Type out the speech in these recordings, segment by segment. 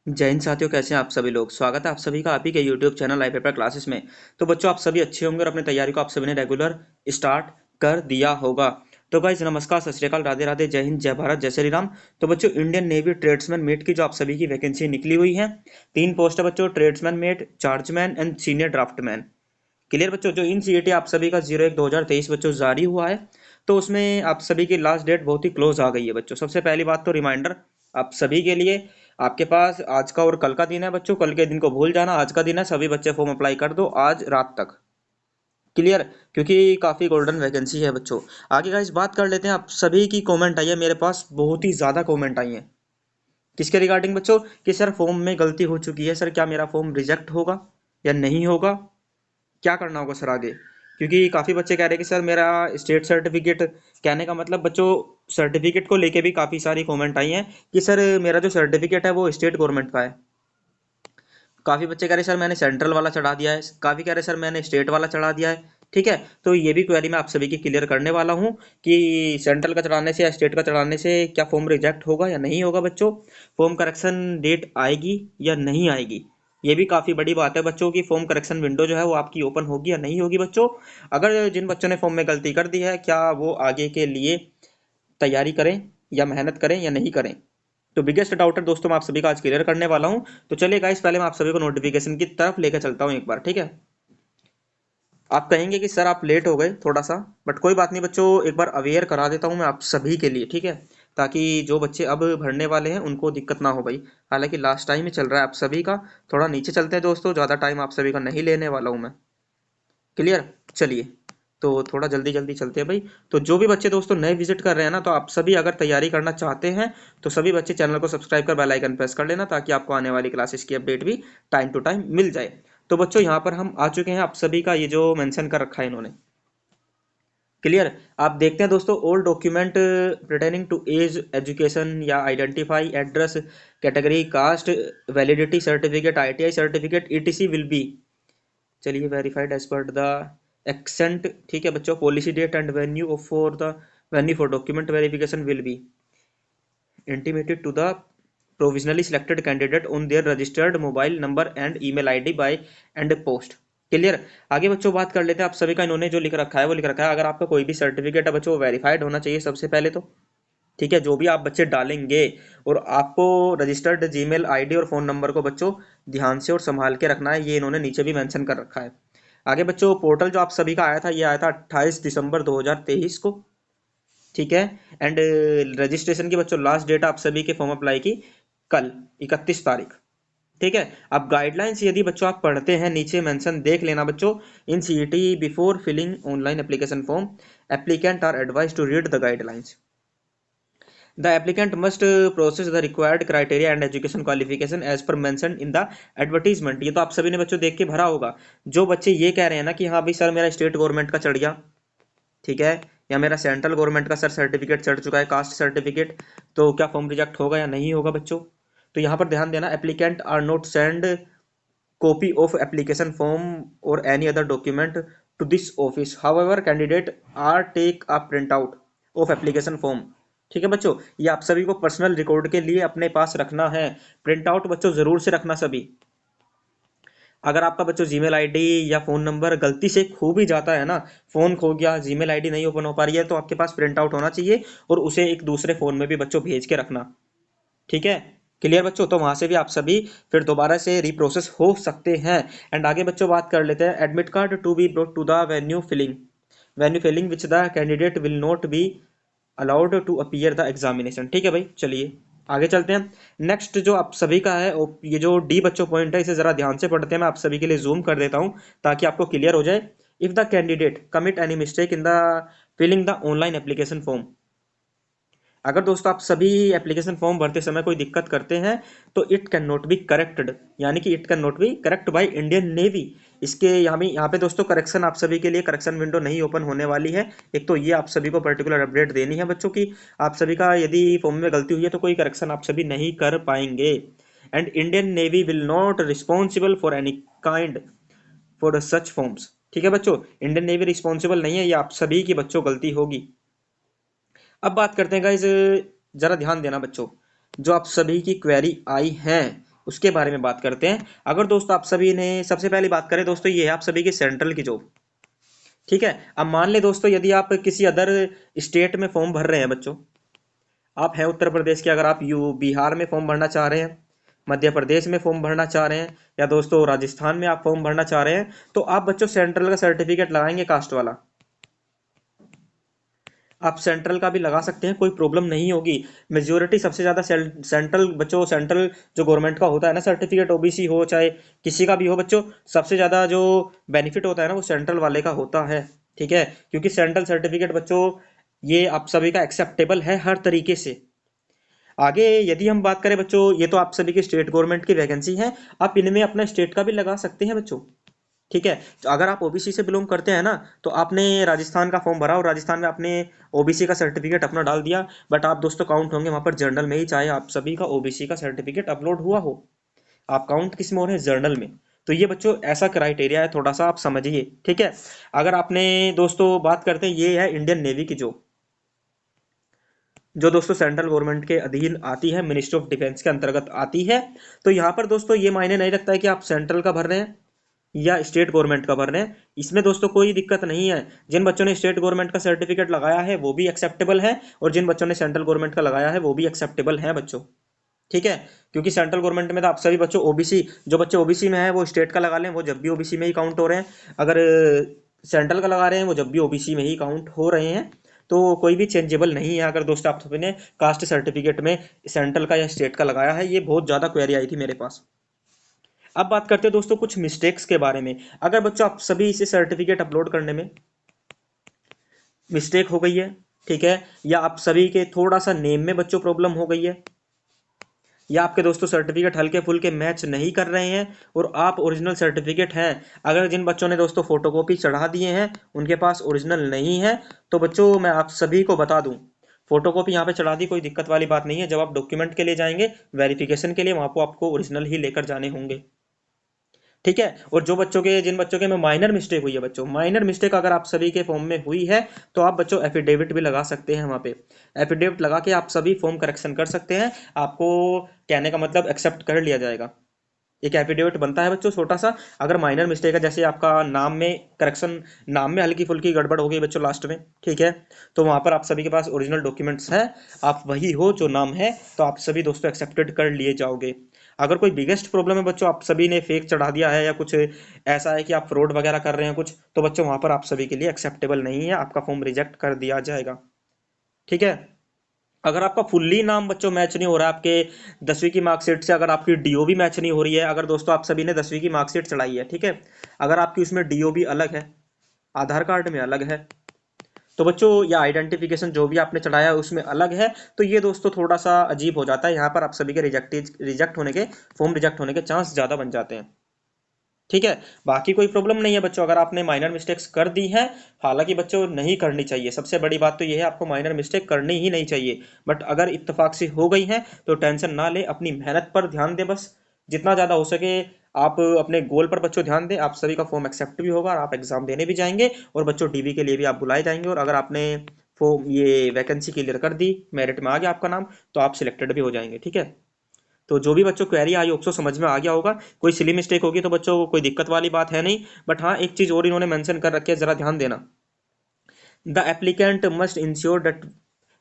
जय हिंद साथियों, कैसे हैं आप सभी लोग। स्वागत है आप सभी का आप ही के YouTube channel live paper classes में। तो बच्चों, आप सभी अच्छे होंगे और अपनी तैयारी को आप सभी ने रेगुलर स्टार्ट कर दिया होगा। तो गाइस, नमस्कार, सत श्री अकाल, राधे राधे, जय हिंद, जय भारत, जय श्री राम। तो बच्चों, इंडियन नेवी ट्रेड्समैन मेट की जो आप सभी की वैकेंसी निकली हुई है, 3 पोस्ट है बच्चों, tradesman mate, chargeman and senior draftman. Clear बच्चों। जो इन सीईटी आप सभी का 01/2023 बच्चों जारी हुआ है, तो उसमें आप सभी की लास्ट डेट बहुत ही क्लोज आ गई है बच्चों। सबसे पहली बात तो रिमाइंडर आप सभी के लिए, आपके पास आज का और कल का दिन है बच्चों। कल के दिन को भूल जाना, आज का दिन है, सभी बच्चे फॉर्म अप्लाई कर दो आज रात तक। क्लियर। क्योंकि काफी गोल्डन वैकेंसी है बच्चों। आगे का इस बात कर लेते हैं। आप सभी की कमेंट आई है मेरे पास, बहुत ही ज्यादा कमेंट आई है। किसके रिगार्डिंग बच्चों? कि सर फॉर्म में गलती हो चुकी है, सर क्या मेरा फॉर्म रिजेक्ट होगा या नहीं होगा, क्या करना होगा सर आगे। क्योंकि काफी बच्चे कह रहे हैं कि सर मेरा स्टेट सर्टिफिकेट, कहने का मतलब बच्चों सर्टिफिकेट को लेके भी काफी सारी कमेंट आई हैं कि सर मेरा जो सर्टिफिकेट है वो स्टेट गवर्नमेंट का है। काफी बच्चे कह रहे हैं सर मैंने सेंट्रल वाला चढ़ा दिया है, काफी कह रहे हैं सर मैंने स्टेट वाला चढ़ा दिया है। ठीक है। तो ये भी क्वेरी मैं आप सभी की क्लियर करने वाला हूँ कि सेंट्रल का चढ़ाने से या स्टेट का चढ़ाने से क्या फॉर्म रिजेक्ट होगा या नहीं होगा बच्चों। फॉर्म करेक्शन डेट आएगी या नहीं आएगी, ये भी काफी बड़ी बात है बच्चों की। फॉर्म करेक्शन विंडो जो है वो आपकी ओपन होगी या नहीं होगी बच्चों। अगर जिन बच्चों ने फॉर्म में गलती कर दी है, क्या वो आगे के लिए तैयारी करें या मेहनत करें या नहीं करें। तो बिगेस्ट डाउटर दोस्तों मैं आप सभी का आज क्लियर करने वाला हूं। तो चलिए गाइस, पहले मैं आप सभी को नोटिफिकेशन की तरफ लेकर चलता हूं एक बार, ठीक है। आप कहेंगे कि सर आप लेट हो गए थोड़ा सा, बट कोई बात नहीं बच्चों, एक बार अवेयर करा देता हूं मैं आप सभी के लिए, ठीक है। ताकि जो बच्चे अब भरने वाले हैं उनको दिक्कत ना हो भाई। हालांकि लास्ट टाइम ही चल रहा है आप सभी का। थोड़ा नीचे चलते हैं दोस्तों, ज्यादा टाइम आप सभी का नहीं लेने वाला हूं मैं। क्लियर। चलिए, तो थोड़ा जल्दी जल्दी चलते हैं भाई। तो जो भी बच्चे दोस्तों नए विजिट कर रहे हैं ना, तो आप सभी अगर तैयारी करना चाहते हैं तो सभी बच्चे चैनल को सब्सक्राइब कर बेल आइकन प्रेस कर लेना, ताकि आपको आने वाली क्लासेस की अपडेट भी टाइम टू टाइम मिल जाए। तो बच्चों यहाँ पर हम आ चुके हैं, आप सभी का ये जो मेंशन कर रखा है इन्होंने। क्लियर। आप देखते हैं दोस्तों, old document pertaining to age, education या identify address, category, caste, validity certificate, ITI certificate, etc will be, चलिए, verified as per the accent. ठीक है बच्चों। Policy date and venue for the venue for document verification will be intimated to the provisionally selected candidate on their registered mobile number and email ID by and post. Clear. आगे बच्चों बात कर लेते हैं। आप सभी का इन्होंने जो लिख रखा है वो लिख रखा है, अगर आपका कोई भी सर्टिफिकेट है बच्चों, वेरीफाइड होना चाहिए सबसे पहले तो। ठीक है। जो भी आप बच्चे डालेंगे, और आपको रजिस्टर्ड जीमेल आईडी और फोन नंबर को बच्चों ध्यान से और संभाल के रखना है, ये इन्होंने नीचे भी मेंशन कर रखा है। आगे बच्चों, पोर्टल जो आप सभी का आया था, ये आया था 28 दिसंबर 2023 को। ठीक है। एंड रजिस्ट्रेशन की बच्चों लास्ट डेट आप सभी के फॉर्म अप्लाई की कल 31 तारीख। ठीक है। अब गाइडलाइंस यदि बच्चों आप पढ़ते हैं, नीचे मेंशन देख लेना बच्चों। In CET before filling online application form, applicant are advise to read the guidelines. The applicant must process the required criteria and education qualification as per mentioned in the advertisement। ये तो आप सभी ने बच्चों देख के भरा होगा। जो बच्चे ये कह रहे हैं ना कि हाँ भाई सर मेरा स्टेट गवर्नमेंट का चढ़ गया, ठीक है, या मेरा सेंट्रल गवर्नमेंट का सर सर्टिफिकेट चढ़ चुका है, कास्ट सर्टिफिकेट, तो क्या फॉर्म रिजेक्ट होगा या नहीं होगा बच्चों। तो यहाँ पर ध्यान देना, applicant are not send copy of application form और any other document to this office, however candidate are take a print out of application form. ठीक है बच्चों, ये आप सभी को पर्सनल रिकॉर्ड के लिए अपने पास रखना है। प्रिंट आउट बच्चों जरूर से रखना सभी। अगर आपका बच्चों जीमेल आईडी या फोन नंबर गलती से खो भी जाता है ना, फोन खो गया, जीमेल आईडी नहीं ओपन हो पा रही है, तो आपके पास प्रिंट आउट होना चाहिए और उसे एक दूसरे फोन में भी बच्चों भेज के रखना। ठीक है। क्लियर बच्चों। तो वहां से भी आप सभी फिर दोबारा से रिप्रोसेस हो सकते हैं। एंड आगे बच्चों बात कर लेते हैं, admit card to be brought to the venue failing which the candidate will not be allowed to appear the examination. ठीक है भाई। चलिए आगे चलते हैं। नेक्स्ट जो आप सभी का है, ये जो डी बच्चों पॉइंट है, इसे जरा ध्यान से पढ़ते हैं। मैं आप सभी के लिए जूम कर देता हूं ताकि आपको क्लियर हो जाए। If the candidate commit any mistake in the filling the online application form, अगर दोस्तों आप सभी एप्लीकेशन फॉर्म भरते समय कोई दिक्कत करते हैं, तो it can not be corrected, यानी कि it can not be correct by Indian navy. इसके यहाँ पे दोस्तों करेक्शन आप सभी के लिए करेक्शन विंडो नहीं ओपन होने वाली है। एक तो ये आप सभी को पर्टिकुलर अपडेट देनी है बच्चों की, आप सभी का यदि फॉर्म में गलती हुई है तो कोई करेक्शन आप सभी नहीं कर पाएंगे। And Indian navy will not responsible for any kind for such forms. ठीक है बच्चों, इंडियन नेवी रिस्पॉन्सिबल नहीं है, ये आप सभी की बच्चों गलती होगी। अब बात करते हैं गाइज, जरा ध्यान देना बच्चों, जो आप सभी की क्वेरी आई है उसके बारे में बात करते हैं। अगर दोस्तों आप सभी ने सबसे पहली बात करें दोस्तों, ये है आप सभी की सेंट्रल की जॉब। ठीक है, अब मान ले दोस्तों यदि आप किसी अदर स्टेट में फॉर्म भर रहे हैं बच्चों, आप हैं उत्तर प्रदेश के, अगर आप यू बिहार में फॉर्म भरना चाह रहे हैं, मध्य प्रदेश में फॉर्म भरना चाह रहे हैं, या दोस्तों राजस्थान में आप फॉर्म भरना चाह रहे हैं, तो आप बच्चों सेंट्रल का सर्टिफिकेट लगाएंगे कास्ट वाला। आप सेंट्रल का भी लगा सकते हैं, कोई प्रॉब्लम नहीं होगी। मेजोरिटी सबसे ज़्यादा सेंट्रल बच्चों, सेंट्रल जो गवर्नमेंट का होता है ना सर्टिफिकेट, ओबीसी हो चाहे किसी का भी हो बच्चों, सबसे ज़्यादा जो बेनिफिट होता है ना वो सेंट्रल वाले का होता है। ठीक है, क्योंकि सेंट्रल सर्टिफिकेट बच्चों ये आप सभी का एक्सेप्टेबल है हर तरीके से। आगे यदि हम बात करें बच्चों, ये तो आप सभी की स्टेट गवर्नमेंट की वैकेंसी है, आप इनमें अपना स्टेट का भी लगा सकते हैं बच्चों। ठीक है, तो अगर आप ओबीसी से बिलोंग करते हैं ना, तो आपने राजस्थान का फॉर्म भरा और राजस्थान में आपने ओबीसी का सर्टिफिकेट अपना डाल दिया, बट आप दोस्तों काउंट होंगे वहां पर जर्नल में ही, चाहे आप सभी का ओबीसी का सर्टिफिकेट अपलोड हुआ हो, आप काउंट किस में हो रहे हैं, जर्नल में। तो ये बच्चों ऐसा क्राइटेरिया है, थोड़ा सा आप समझिए। ठीक है, अगर आपने दोस्तों बात करते हैं, ये है इंडियन नेवी की जो जो दोस्तों सेंट्रल गवर्नमेंट के अधीन आती है, मिनिस्ट्री ऑफ डिफेंस के अंतर्गत आती है। तो यहाँ पर दोस्तों ये मायने नहीं रखता है कि आप सेंट्रल का भर रहे हैं या स्टेट गवर्नमेंट का भर रहे हैं, इसमें दोस्तों कोई दिक्कत नहीं है। जिन बच्चों ने स्टेट गवर्नमेंट का सर्टिफिकेट लगाया है वो भी एक्सेप्टेबल है, और जिन बच्चों ने सेंट्रल गवर्नमेंट का लगाया है वो भी एक्सेप्टेबल है बच्चों। ठीक है, क्योंकि सेंट्रल गवर्नमेंट में तो आप सभी बच्चों ओबीसी, जो बच्चे ओबीसी में है वो स्टेट का लगा लें, वो जब भी ओबीसी में ही काउंट हो रहे हैं। अगर सेंट्रल का लगा रहे हैं वो जब भी ओबीसी में ही काउंट हो रहे हैं। तो कोई भी चेंजेबल नहीं है। अगर दोस्तों आप सभी ने कास्ट सर्टिफिकेट में सेंट्रल का या स्टेट का लगाया है, ये बहुत ज़्यादा क्वेरी आई थी मेरे पास। अब बात करते हैं दोस्तों कुछ मिस्टेक्स के बारे में। अगर बच्चों आप सभी इसे सर्टिफिकेट अपलोड करने में मिस्टेक हो गई है, ठीक है, या आप सभी के थोड़ा सा नेम में बच्चों प्रॉब्लम हो गई है, या आपके दोस्तों सर्टिफिकेट हल्के फुल्के मैच नहीं कर रहे हैं और आप ओरिजिनल सर्टिफिकेट हैं, अगर जिन बच्चों ने दोस्तों फोटोकॉपी चढ़ा दिए हैं उनके पास ओरिजिनल नहीं है, तो बच्चों मैं आप सभी को बता दूं, फोटोकॉपी यहाँ पे चढ़ा दी कोई दिक्कत वाली बात नहीं है। जब आप डॉक्यूमेंट के लिए जाएंगे वेरिफिकेशन के लिए, वहां पर आपको ओरिजिनल ही लेकर जाने होंगे। ठीक है, और जो बच्चों के जिन बच्चों के में माइनर मिस्टेक हुई है बच्चों, माइनर मिस्टेक अगर आप सभी के फॉर्म में हुई है, तो आप बच्चों एफिडेविट भी लगा सकते हैं। वहां पे एफिडेविट लगा के आप सभी फॉर्म करेक्शन कर सकते हैं। आपको कहने का मतलब एक्सेप्ट कर लिया जाएगा। एक एफिडेविट बनता है बच्चों छोटा सा, अगर माइनर मिस्टेक है, जैसे आपका नाम में करेक्शन, नाम में हल्की फुल्की गड़बड़ हो गई बच्चों लास्ट में, ठीक है, तो वहां पर आप सभी के पास ओरिजिनल डॉक्यूमेंट्स है, आप वही हो जो नाम है, तो आप सभी दोस्तों एक्सेप्टेड कर लिए जाओगे। अगर कोई बिगेस्ट प्रॉब्लम है बच्चों, आप सभी ने फेक चढ़ा दिया है या कुछ ऐसा है कि आप फ्रॉड वगैरह कर रहे हैं कुछ, तो बच्चों वहां पर आप सभी के लिए एक्सेप्टेबल नहीं है, आपका फॉर्म रिजेक्ट कर दिया जाएगा। ठीक है, अगर आपका फुल्ली नाम बच्चों मैच नहीं हो रहा है आपके 10वीं की मार्कशीट से, अगर आपकी डीओ भी मैच नहीं हो रही है, अगर दोस्तों आप सभी ने 10वीं की मार्कशीट चढ़ाई है, ठीक है, अगर आपकी उसमें डीओ भी अलग है, आधार कार्ड में अलग है, तो बच्चों या आइडेंटिफिकेशन जो भी आपने चढ़ाया है उसमें अलग है, तो ये दोस्तों थोड़ा सा अजीब हो जाता है। यहाँ पर आप सभी के रिजेक्ट होने के, फॉर्म रिजेक्ट होने के चांस ज़्यादा बन जाते हैं। ठीक है, बाकी कोई प्रॉब्लम नहीं है बच्चों, अगर आपने माइनर मिस्टेक्स कर दी हैं, हालांकि बच्चों नहीं करनी चाहिए, सबसे बड़ी बात तो ये है आपको माइनर मिस्टेक करनी ही नहीं चाहिए, बट अगर इत्तेफाक से हो गई हैं तो टेंशन ना ले, अपनी मेहनत पर ध्यान दें बस, जितना ज़्यादा हो सके आप अपने गोल पर बच्चों ध्यान दें। आप सभी का फॉर्म एक्सेप्ट भी होगा और आप एग्जाम देने भी जाएंगे, और बच्चों डीबी के लिए भी आप बुलाए जाएंगे, और अगर आपने फॉर्म ये वैकेंसी क्लियर कर दी, मेरिट में आ गया आपका नाम, तो आप सिलेक्टेड भी हो जाएंगे। ठीक है, तो जो भी बच्चों क्वेरी आई होप सो समझ में आ गया होगा। कोई सिली मिस्टेक होगी तो बच्चों कोई दिक्कत वाली बात है नहीं, बट हाँ एक चीज और इन्होंने मेंशन कर रखी है, जरा ध्यान देना। The applicant must ensure that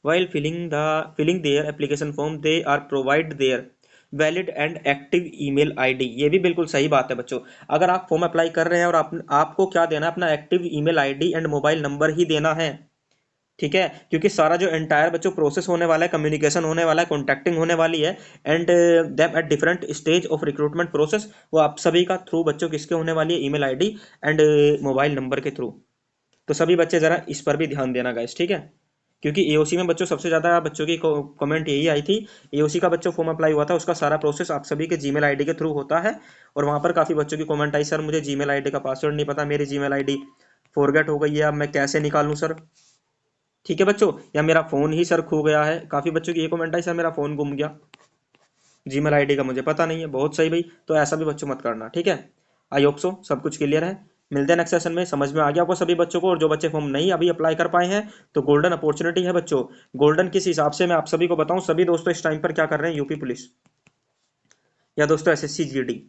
while filling their application form they are provide their valid and active email ID. ये भी बिल्कुल सही बात है बच्चों, अगर आप फॉर्म अप्लाई कर रहे हैं और आपको क्या देना है, अपना active email ID and mobile number ही देना है। ठीक है, क्योंकि सारा जो एंटायर बच्चों प्रोसेस होने वाला है, कम्युनिकेशन होने वाला है, कॉन्टैक्टिंग होने वाली है, and them at different stage of recruitment process, वो आप सभी का थ्रू बच्चों किसके होने वाली है, email ID and mobile number के थ्रू। तो सभी बच्चे जरा इस पर भी ध्यान देना गाइस। ठीक है, क्योंकि एओसी में बच्चों सबसे ज्यादा बच्चों की कमेंट यही आई थी, एओसी का बच्चों फॉर्म अप्लाई हुआ था, उसका सारा प्रोसेस आप सभी के जीमेल आईडी के थ्रू होता है, और वहां पर काफी बच्चों की कमेंट आई, सर मुझे जीमेल आईडी का पासवर्ड नहीं पता, मेरी जीमेल आईडी फॉरगेट हो गई है, अब मैं कैसे निकालूं सर। ठीक है बच्चों, या मेरा फोन ही सर खो गया है, काफी बच्चों की ये कमेंट आई, सर मेरा फोन गुम गया, जीमेल आईडी का मुझे पता नहीं है। बहुत सही भाई, तो ऐसा भी बच्चों मत करना। ठीक है, आई होप सो सब कुछ क्लियर है। मिलते हैं नेक्स्ट सेशन में, समझ में आ गया आपको सभी बच्चों को, और जो बच्चे फॉर्म नहीं अभी अप्लाई कर पाए हैं तो गोल्डन अपॉर्चुनिटी है बच्चों। गोल्डन किस हिसाब से मैं आप सभी को बताऊं, सभी दोस्तों इस टाइम पर क्या कर रहे हैं, यूपी पुलिस या दोस्तों एसएससी जीडी।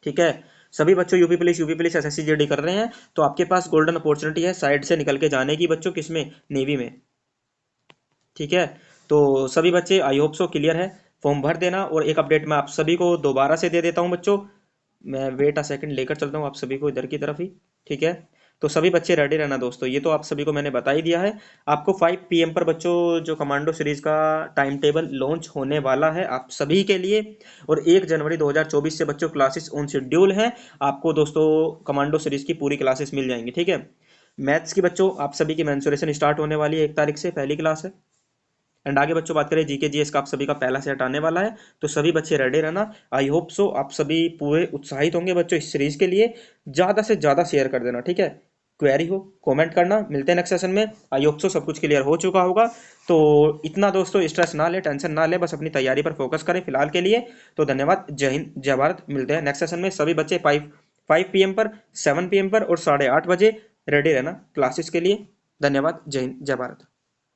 ठीक है, सभी बच्चों यूपी पुलिस एसएससी जीडी कर रहे हैं तो आपके पास गोल्डन अपॉर्चुनिटी है साइड से निकल के जाने की बच्चों, किसमें, नेवी में। ठीक है, तो सभी बच्चे आई होप सो क्लियर है, फॉर्म भर देना। और एक अपडेट मैं आप सभी को दोबारा से दे देता हूं बच्चों, मैं वेट अ सेकंड लेकर चलता हूँ आप सभी को इधर की तरफ ही। ठीक है, तो सभी बच्चे रेडी रहना दोस्तों, ये तो आप सभी को मैंने बता ही दिया है। आपको 5 PM पर बच्चों जो कमांडो सीरीज का टाइम टेबल लॉन्च होने वाला है आप सभी के लिए, और 1 जनवरी 2024 से बच्चों क्लासेस ऑन शेड्यूल है। आपको दोस्तों कमांडो सीरीज की पूरी क्लासेस मिल जाएंगी। ठीक है, मैथ्स की बच्चों आप सभी की मेंसुरेशन स्टार्ट होने वाली है 1 तारीख से, पहली क्लास है। एंड आगे बच्चों बात करें जीके जीएस का, आप सभी का पहला सेट आने वाला है, तो सभी बच्चे रेडी रहना। आई होप सो आप सभी पूरे उत्साहित होंगे बच्चों इस सीरीज के लिए। ज्यादा से ज्यादा शेयर कर देना। ठीक है, क्वेरी हो कमेंट करना, मिलते हैं नेक्स्ट सेशन में। आई होप सो सब कुछ क्लियर हो चुका होगा। तो इतना दोस्तों स्ट्रेस ना ले, टेंशन ना ले, बस अपनी तैयारी पर फोकस करें फिलहाल के लिए। तो धन्यवाद, जय हिंद जय भारत, मिलते हैं नेक्स्ट सेशन में। सभी बच्चे 5 PM पर, 7 PM पर और 8:30 बजे रेडी रहना क्लासेस के लिए। धन्यवाद, जय हिंद जय भारत।